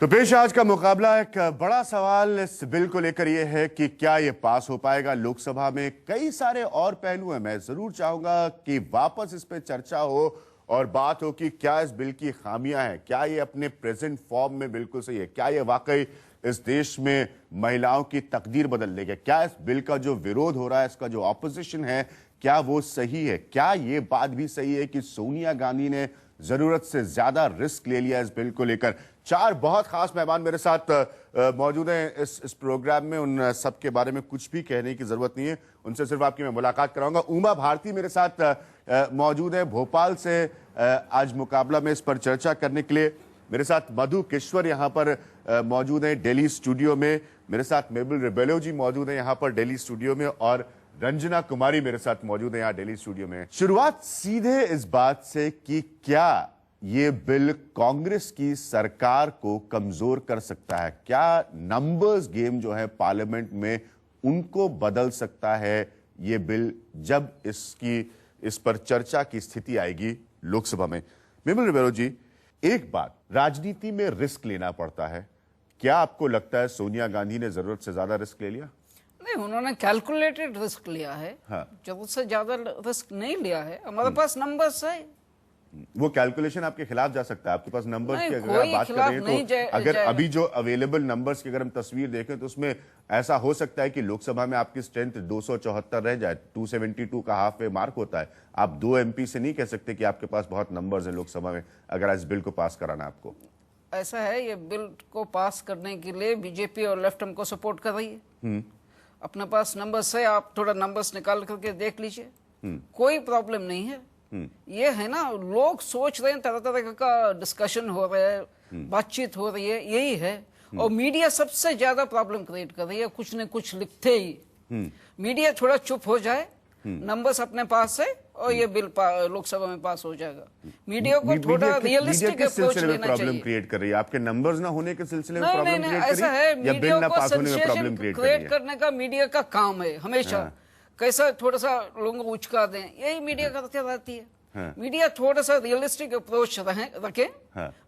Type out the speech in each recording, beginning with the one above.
तो पेश आज का मुकाबला एक बड़ा सवाल इस बिल को लेकर यह है कि क्या ये पास हो पाएगा लोकसभा में। कई सारे और पहलू हैं, मैं जरूर चाहूंगा कि वापस इस पे चर्चा हो और बात हो कि क्या इस बिल की खामियां हैं, क्या ये अपने प्रेजेंट फॉर्म में बिल्कुल सही है, क्या ये वाकई इस देश में महिलाओं की तकदीर बदल देगा, क्या इस बिल का जो विरोध हो रहा है, इसका जो ऑपोजिशन है, क्या वो सही है, क्या ये बात भी सही है कि सोनिया गांधी ने जरूरत से ज्यादा रिस्क ले लिया इस बिल को लेकर। चार बहुत खास मेहमान मेरे साथ मौजूद हैं इस प्रोग्राम में। उन सब के बारे में कुछ भी कहने की जरूरत नहीं है, उनसे सिर्फ आपकी मैं मुलाकात कराऊंगा। उमा भारती मेरे साथ मौजूद है भोपाल से आज मुकाबला में इस पर चर्चा करने के लिए। मेरे साथ मधु किश्वर यहाँ पर मौजूद हैं दिल्ली स्टूडियो में। मेरे साथ मेबल रिबेलो जी मौजूद हैं यहाँ पर दिल्ली स्टूडियो में, और रंजना कुमारी मेरे साथ मौजूद है यहाँ दिल्ली स्टूडियो में। शुरुआत सीधे इस बात से कि क्या ये बिल कांग्रेस की सरकार को कमजोर कर सकता है, क्या नंबर्स गेम जो है पार्लियामेंट में उनको बदल सकता है ये बिल, जब इस पर चर्चा की स्थिति आएगी लोकसभा में। मेबल रिबेलो जी, एक बात, राजनीति में रिस्क लेना पड़ता है, क्या आपको लगता है सोनिया गांधी ने जरूरत से ज्यादा रिस्क ले लिया? नहीं, उन्होंने कैलकुलेटेड रिस्क लिया है। हाँ। जरूरत से ज्यादा रिस्क नहीं लिया है। हमारे पास नंबर्स है। वो कैलकुलेशन आपके खिलाफ जा सकता है, आपके पास नंबर्स की अगर आप बात कर खिलाफ रहे हैं तो अगर अभी जो अवेलेबल नंबर्स की अगर हम तस्वीर देखें तो उसमें ऐसा हो सकता है कि लोकसभा में आपकी स्ट्रेंथ 274 रह जाए, 272 का हाफ वे मार्क होता है। आप 2 MP से नहीं कह सकते कि आपके पास बहुत नंबर्स है लोकसभा में अगर इस बिल को पास कराना आपको। ऐसा है, ये बिल को पास करने के लिए बीजेपी और लेफ्ट हमको सपोर्ट कर रही है। अपने पास नंबर्स है, आप थोड़ा नंबर्स निकाल करके देख लीजिए, कोई प्रॉब्लम नहीं है। ये है ना, लोग सोच रहे हैं, तरह तरह का डिस्कशन हो रहा है, बातचीत हो रही है, यही है। और मीडिया सबसे ज्यादा प्रॉब्लम क्रिएट कर रही है, कुछ न कुछ लिखते ही। मीडिया थोड़ा चुप हो जाए, नंबर्स अपने पास है और ये बिल लोकसभा में पास हो जाएगा। मीडिया को थोड़ा रियलिस्टिक अप्रोच लेना चाहिए। प्रॉब्लम क्रिएट कर रही है आपके नंबर्स ना होने के सिलसिले में प्रॉब्लम क्रिएट कर रही ऐसा है, या बिल ना पास होने में प्रॉब्लम क्रिएट करने का मीडिया का काम है हमेशा। कैसा थोड़ा सा लोगों को उचका दें, यही मीडिया करते रहती है। मीडिया थोड़ा सा रियलिस्टिक अप्रोच रखे।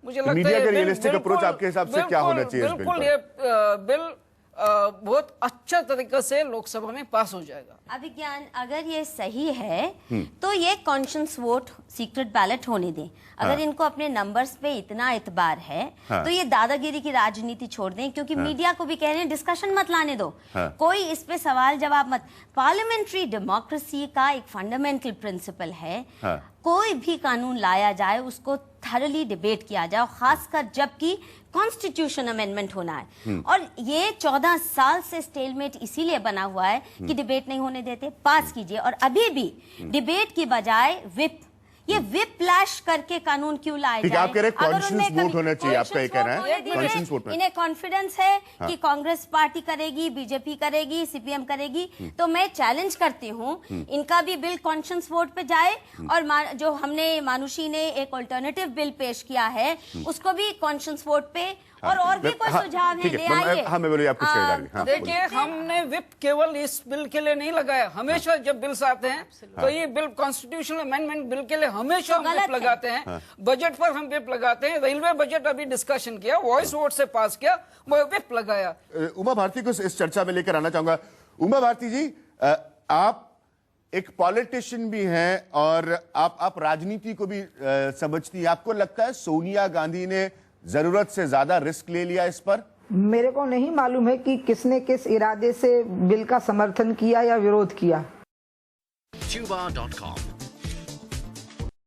मुझे लगता है मीडिया का रियलिस्टिक अप्रोच आपके हिसाब से क्या होना चाहिए? बिल्कुल, ये बिल बहुत अच्छा तरीके से लोकसभा में पास हो जाएगा। अभिज्ञान, अगर ये सही है तो ये कॉन्शियस वोट, सीक्रेट बैलेट होने दें। अगर इनको अपने नंबर्स पे इतना एतबार है तो ये दादागिरी की राजनीति छोड़ दें, क्योंकि मीडिया को भी कह रहे हैं डिस्कशन मत लाने दो, कोई इस पे सवाल जवाब मत। पार्लियामेंट्री डेमोक्रेसी का एक फंडामेंटल प्रिंसिपल है, कोई भी कानून लाया जाए उसको थरली डिबेट किया जाए, खासकर जबकि कॉन्स्टिट्यूशन अमेंडमेंट होना है। और ये 14 साल से स्टेलमेट इसीलिए बना हुआ है कि डिबेट नहीं होने देते, पास कीजिए। और अभी भी डिबेट की बजाय विप, ये विप फ्लैश करके कानून क्यों लाए जाए? आप कह रहे कॉन्शियस वोट होना चाहिए, आपका ये कहना है कॉन्शियस वोट। इन्हें कॉन्फिडेंस है कि कांग्रेस पार्टी करेगी, बीजेपी करेगी, सीपीएम करेगी, तो मैं चैलेंज करती हूँ इनका भी बिल कॉन्शियस वोट पे जाए। और जो हमने मानुषी ने एक ऑल्टरनेटिव बिल पेश किया है उसको भी कॉन्शियस वोट पे, और भी कोई सुझाव है ले आइए। देखिए, हमने विप केवल इस बिल के लिए नहीं लगाया। हमेशा जब बिल्स आते हैं तो ये बिल कॉन्स्टिट्यूशनल अमेंडमेंट बिल के लिए हमेशा हम विप लगाते हैं। बजट पर हम विप लगाते हैं। रेलवे बजट अभी डिस्कशन किया, वॉइस वोट से पास किया, वो विप लगाया। उमा भारती को इस चर्चा में लेकर आना चाहूंगा। उमा भारती जी, आप एक पॉलिटिशियन भी हैं और आप राजनीति को भी समझती हैं। आपको लगता है सोनिया गांधी ने जरूरत से ज्यादा रिस्क ले लिया इस पर? मेरे को नहीं मालूम है कि किसने किस इरादे से बिल का समर्थन किया या विरोध किया। Tuba.com